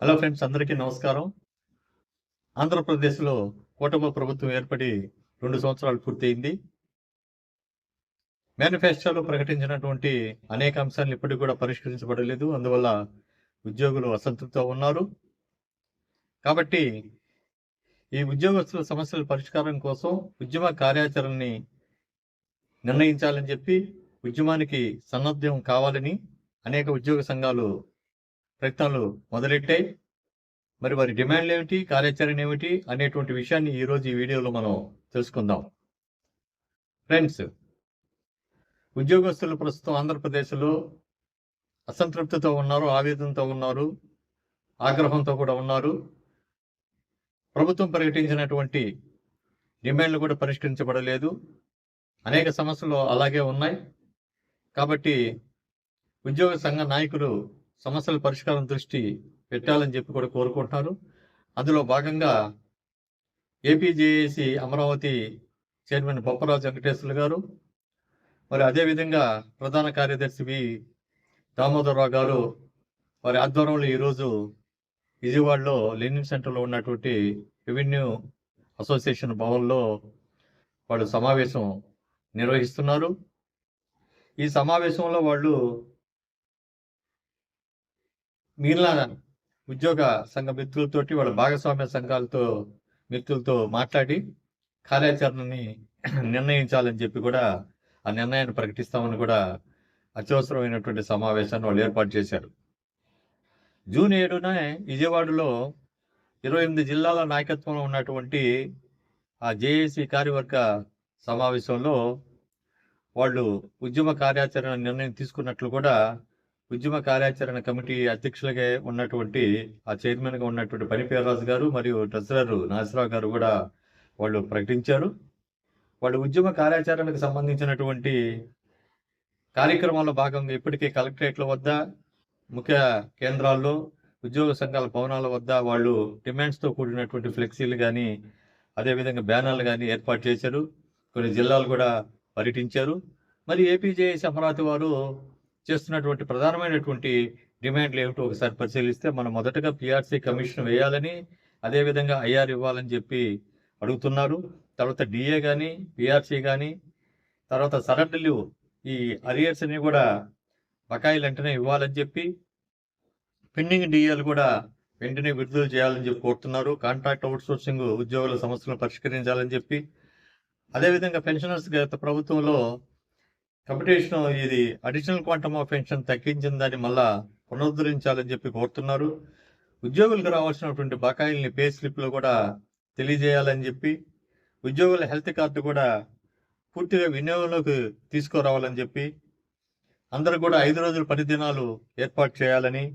Hello friends, అందరికీ నమస్కారం. ఆంధ్రప్రదేశ్‌లో కూటమి ప్రభుత్వం ఏర్పడి 2 సంవత్సరాలు పూర్తయింది. మేనిఫెస్టోలో ప్రకటించినటువంటి అనేక అంశాలు ఇప్పటికి కూడా పరిష్కరించబడలేదు. అందువల్ల ఉద్యోగులు అసంతృప్తితో ఉన్నారు. కాబట్టి ఈ ఉద్యోగస్తుల సమస్యల పరిష్కారం కోసం ఉద్యమ కార్యాచరణని నిర్ణయించాలని చెప్పి ఉద్యమానికి సన్నద్ధం కావాలని అనేక ఉద్యోగ సంఘాలు ప్రయత్నాలు మొదలెట్టాయి. మరి వారి డిమాండ్లు ఏమిటి, కార్యాచరణ ఏమిటి అనేటువంటి విషయాన్ని ఈరోజు ఈ వీడియోలో మనం తెలుసుకుందాం. ఫ్రెండ్స్, ఉద్యోగస్తులు ప్రస్తుతం ఆంధ్రప్రదేశ్లో అసంతృప్తితో ఉన్నారు, ఆవేదనతో ఉన్నారు, ఆగ్రహంతో కూడా ఉన్నారు. ప్రభుత్వం ప్రకటించినటువంటి డిమాండ్లు కూడా పరిష్కరించబడలేదు. అనేక సమస్యలు అలాగే ఉన్నాయి. కాబట్టి ఉద్యోగ సంఘ నాయకులు సమస్యల పరిష్కారం దృష్టి పెట్టాలని చెప్పి కూడా కోరుకుంటున్నారు. అందులో భాగంగా ఏపీజేఏసీ అమరావతి చైర్మన్ బొప్పరాజు వెంకటేశ్వర్లు గారు, మరి అదేవిధంగా ప్రధాన కార్యదర్శి వి దామోదరరావు గారు వారి ఆధ్వర్యంలో ఈరోజు విజయవాడలో లెనిన్ సెంటర్లో ఉన్నటువంటి రెవెన్యూ అసోసియేషన్ భవన్లో వాళ్ళు సమావేశం నిర్వహిస్తున్నారు. ఈ సమావేశంలో వాళ్ళు మిగిలిన ఉద్యోగ సంఘ మిత్రులతోటి, వాళ్ళ భాగస్వామ్య సంఘాలతో మిత్రులతో మాట్లాడి కార్యాచరణని నిర్ణయించాలని చెప్పి కూడా ఆ నిర్ణయాన్ని ప్రకటిస్తామని కూడా అత్యవసరమైనటువంటి సమావేశాన్ని వాళ్ళు ఏర్పాటు చేశారు. జూన్ 7న విజయవాడలో 28 జిల్లాల నాయకత్వంలో ఉన్నటువంటి ఆ జేఏసీ కార్యవర్గ సమావేశంలో వాళ్ళు ఉద్యమ కార్యాచరణ నిర్ణయం తీసుకున్నట్లు కూడా ఉద్యమ కార్యాచరణ కమిటీ అధ్యక్షులుగా ఉన్నటువంటి ఆ చైర్మన్గా ఉన్నటువంటి పనిపేరాజు గారు మరియు ట్రెజరర్ నాగేశ్వరరావు గారు కూడా వాళ్ళు ప్రకటించారు. వాళ్ళు ఉద్యమ కార్యాచరణకు సంబంధించినటువంటి కార్యక్రమాల్లో భాగంగా ఇప్పటికే కలెక్టరేట్ల వద్ద, ముఖ్య కేంద్రాల్లో, ఉద్యోగ సంఘాల భవనాల వద్ద వాళ్ళు డిమాండ్స్తో కూడినటువంటి ఫ్లెక్సీలు కానీ, అదేవిధంగా బ్యానర్లు కానీ ఏర్పాటు చేశారు. కొన్ని జిల్లాలు కూడా పర్యటించారు. మరి ఏపీజేఏసీ అమరావతి వారు చేస్తున్నటువంటి ప్రధానమైనటువంటి డిమాండ్లు ఏమిటో ఒకసారి పరిశీలిస్తే, మనం మొదటగా పిఆర్సీ కమిషన్ వేయాలని, అదేవిధంగా ఐఆర్ ఇవ్వాలని చెప్పి అడుగుతున్నారు. తర్వాత డిఏ కానీ, పిఆర్సీ కానీ, తర్వాత సరెండర్ లీవ్, ఈ అరియర్స్ అన్ని కూడా బకాయిలు వెంటనే ఇవ్వాలని చెప్పి, పెండింగ్ డిఏలు కూడా వెంటనే విడుదల చేయాలని చెప్పి కోరుతున్నారు. కాంట్రాక్ట్ అవుట్సోర్సింగ్ ఉద్యోగుల సమస్యలను పరిష్కరించాలని చెప్పి, అదేవిధంగా పెన్షనర్స్ గత ప్రభుత్వంలో కంపిటీషన్ ఇది అడిషనల్ క్వాంటమ్ ఆఫ్ పెన్షన్ తగ్గించిన దాన్ని మళ్ళా పునరుద్ధరించాలని చెప్పి కోరుతున్నారు. ఉద్యోగులకు రావాల్సినటువంటి బకాయిల్ని పే స్లిప్లో కూడా తెలియజేయాలని చెప్పి, ఉద్యోగుల హెల్త్ కార్డు కూడా పూర్తిగా వినియోగంలోకి తీసుకురావాలని చెప్పి, అందరూ కూడా 5 రోజుల పని దినాలు ఏర్పాటు చేయాలని,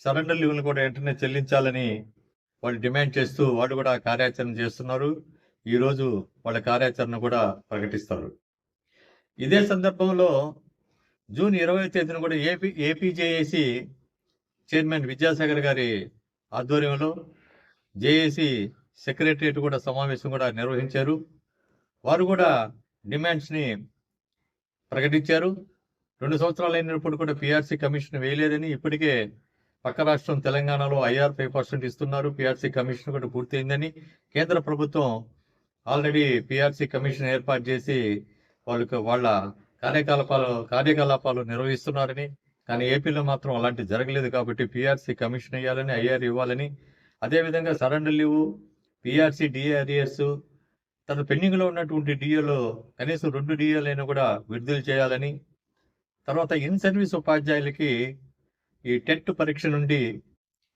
సరెండర్ లీవ్లు కూడా వెంటనే చెల్లించాలని వాళ్ళు డిమాండ్ చేస్తూ వాళ్ళు కూడా కార్యాచరణ చేస్తున్నారు. ఈరోజు వాళ్ళ కార్యాచరణ కూడా ప్రకటిస్తారు. ఇదే సందర్భంలో జూన్ 20వ తేదీన కూడా ఏపీజేఏసీ చైర్మన్ విద్యాసాగర్ గారి ఆధ్వర్యంలో జేఏసీ సెక్రటరియట్ కూడా సమావేశం కూడా నిర్వహించారు. వారు కూడా డిమాండ్స్ని ప్రకటించారు. 2 సంవత్సరాలు అయినప్పుడు కూడా పిఆర్సీ కమిషన్ వేయలేదని, ఇప్పటికే పక్క రాష్ట్రం తెలంగాణలో ఐఆర్ 5% ఇస్తున్నారు, పిఆర్సీ కమిషన్ కూడా పూర్తయిందని, కేంద్ర ప్రభుత్వం ఆల్రెడీ పిఆర్సీ కమిషన్ ఏర్పాటు చేసి వాళ్ళ కార్యకలాపాలు నిర్వహిస్తున్నారని, కానీ ఏపీలో మాత్రం అలాంటి జరగలేదు. కాబట్టి పిఆర్సీ కమిషన్ వేయాలని, ఐఆర్ ఇవ్వాలని, అదేవిధంగా surrender leave, PRC, DA arrears, తన పెండింగ్లో ఉన్నటువంటి డిఏలో కనీసం 2 డిఏలైనా కూడా విడుదల చేయాలని, తర్వాత ఇన్ సర్వీస్ ఉపాధ్యాయులకి ఈ టెట్ పరీక్ష నుండి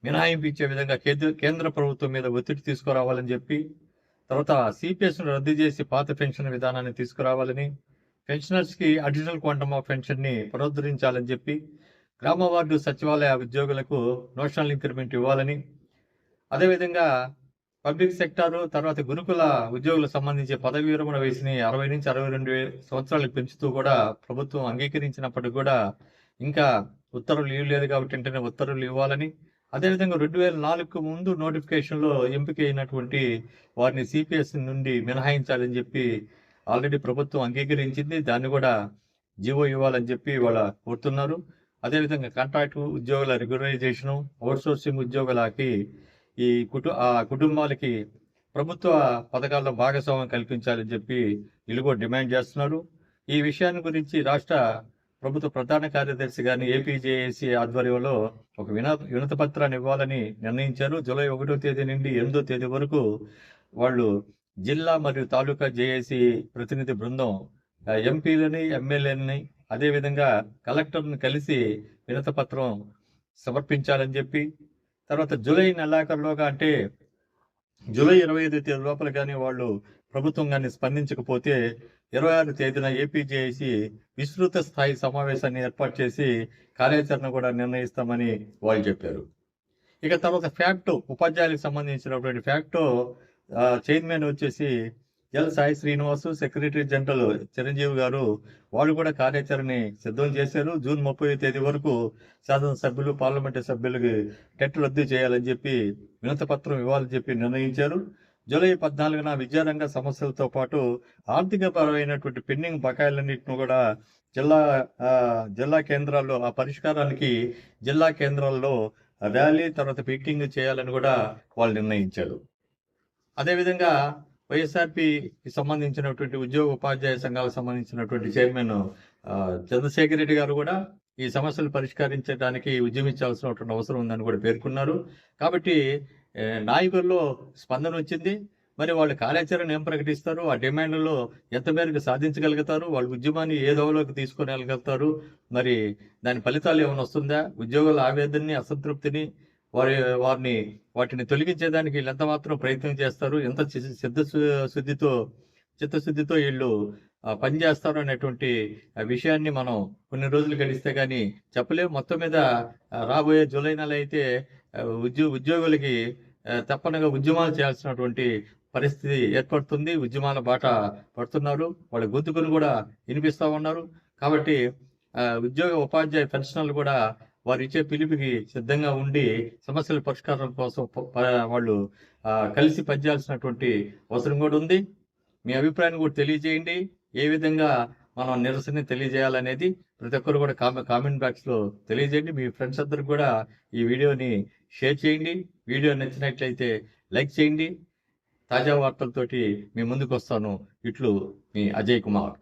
మినహాయింపు ఇచ్చే విధంగా కేంద్ర ప్రభుత్వం మీద ఒత్తిడి తీసుకురావాలని చెప్పి, తర్వాత సిపిఎస్ను రద్దు చేసి పాత పెన్షన్ విధానాన్ని తీసుకురావాలని, పెన్షనర్స్కి అడిషనల్ క్వాంటమ్ ఆఫ్ పెన్షన్ని పునరుద్ధరించాలని చెప్పి, గ్రామ వార్డు సచివాలయ ఉద్యోగులకు నోషనల్ ఇంక్రిమెంట్ ఇవ్వాలని, అదేవిధంగా పబ్లిక్ సెక్టారు, తర్వాత గురుకుల ఉద్యోగులకు సంబంధించి పదవి విరమణ వయసుని 60 నుంచి 62 సంవత్సరాలకు పెంచుతూ కూడా ప్రభుత్వం అంగీకరించినప్పటికీ కూడా ఇంకా ఉత్తర్వులు ఇవ్వలేదు. కాబట్టి వెంటనే ఉత్తర్వులు ఇవ్వాలని, అదేవిధంగా 2004కు ముందు నోటిఫికేషన్లో ఎంపిక అయినటువంటి వారిని సిపిఎస్ నుండి మినహాయించాలని చెప్పి ఆల్రెడీ ప్రభుత్వం అంగీకరించింది. దాన్ని కూడా జీవో ఇవ్వాలని చెప్పి వాళ్ళ కోరుతున్నారు. అదేవిధంగా కాంట్రాక్ట్ ఉద్యోగుల రెగ్యులరైజేషను, అవుట్సోర్సింగ్ ఉద్యోగులకి ఈ కుటుంబాలకి ప్రభుత్వ పథకాల్లో భాగస్వామ్యం కల్పించాలని చెప్పి వీళ్ళు కూడా డిమాండ్ చేస్తున్నారు. ఈ విషయాన్ని గురించి రాష్ట్ర ప్రభుత్వ ప్రధాన కార్యదర్శి గారిని ఏపీజేఏసీ ఆధ్వర్యంలో ఒక వినతి పత్రాన్ని ఇవ్వాలని నిర్ణయించారు. జూలై 1వ తేదీ నుండి 8వ తేదీ వరకు వాళ్ళు జిల్లా మరియు తాలూకా జేఏసీ ప్రతినిధి బృందం ఎంపీలని, ఎమ్మెల్యేలని, అదేవిధంగా కలెక్టర్ని కలిసి వినతి పత్రం సమర్పించాలని చెప్పి, తర్వాత జూలై నెలాఖరులోగా అంటే జూలై 25 తేదీ లోపల కానీ వాళ్ళు ప్రభుత్వం కానీ స్పందించకపోతే 26 తేదీన ఏపీజేఏసీ విస్తృత స్థాయి సమావేశాన్ని ఏర్పాటు చేసి కార్యాచరణ కూడా నిర్ణయిస్తామని వాళ్ళు చెప్పారు. ఇక తర్వాత ఫ్యాక్టో ఉపాధ్యాయులకు సంబంధించినటువంటి ఫ్యాక్టో చైర్మన్ వచ్చేసి L Sai Srinivasu, secretary general Chiranjeevi గారు వాళ్ళు కూడా కార్యాచరణని సిద్ధం చేశారు. జూన్ 30వ తేదీ వరకు శాసనసభ్యులు, పార్లమెంటు సభ్యులకి టెట్ రద్దు చేయాలని చెప్పి వినతి పత్రం ఇవ్వాలని చెప్పి నిర్ణయించారు. జూలై 14న విద్యారంగ సమస్యలతో పాటు ఆర్థికపరమైనటువంటి పెండింగ్ బకాయిలన్నింటిని కూడా జిల్లా కేంద్రాల్లో ఆ పరిష్కారానికి జిల్లా కేంద్రాల్లో ర్యాలీ తర్వాత మీటింగ్ చేయాలని కూడా వాళ్ళు నిర్ణయించారు. అదేవిధంగా వైఎస్ఆర్పీకి సంబంధించినటువంటి ఉద్యోగ ఉపాధ్యాయ సంఘాలకు సంబంధించినటువంటి చైర్మన్ చంద్రశేఖర్ రెడ్డి గారు కూడా ఈ సమస్యలు పరిష్కరించడానికి ఉద్యమించాల్సినటువంటి అవసరం ఉందని కూడా పేర్కొన్నారు. కాబట్టి నాయకుల్లో స్పందన వచ్చింది. మరి వాళ్ళు కార్యాచరణ ఏం ప్రకటిస్తారు, ఆ డిమాండ్లలో ఎంత మేరకు సాధించగలుగుతారు, వాళ్ళ ఉద్యమాన్ని ఏ దోవలోకి తీసుకొని వెళ్ళగలుగుతారు, మరి దాని ఫలితాలు ఏమైనా వస్తుందా, ఉద్యోగుల ఆవేదనని, అసంతృప్తిని వాటిని తొలగించేదానికి వీళ్ళు ఎంత మాత్రం ప్రయత్నం చేస్తారు, ఎంత చిత్తశుద్ధితో వీళ్ళు పనిచేస్తారు అనేటువంటి విషయాన్ని మనం కొన్ని రోజులు గడిస్తే కానీ చెప్పలేము. మొత్తం మీద రాబోయే జూలై నెల అయితే ఉద్యోగులకి తప్పనగా ఉద్యమాలు చేయాల్సినటువంటి పరిస్థితి ఏర్పడుతుంది. ఉద్యమాల బాట పడుతున్నారు, వాళ్ళ గొంతుకును కూడా వినిపిస్తూ ఉన్నారు. కాబట్టి ఉద్యోగ ఉపాధ్యాయ పెన్షనర్లు కూడా వారు ఇచ్చే పిలుపుకి సిద్ధంగా ఉండి సమస్యల పరిష్కారం కోసం వాళ్ళు కలిసి పనిచేయాల్సినటువంటి అవసరం కూడా ఉంది. మీ అభిప్రాయాన్ని కూడా తెలియజేయండి. ఏ విధంగా మనం నిరసన తెలియజేయాలనేది ప్రతి ఒక్కరు కూడా కామెంట్ బాక్స్లో తెలియజేయండి. మీ ఫ్రెండ్స్ అందరికి కూడా ఈ వీడియోని షేర్ చేయండి. వీడియో నచ్చినట్లయితే లైక్ చేయండి. తాజా వార్తలతోటి మీ ముందుకు వస్తాను. ఇట్లు మీ అజయ్ కుమార్.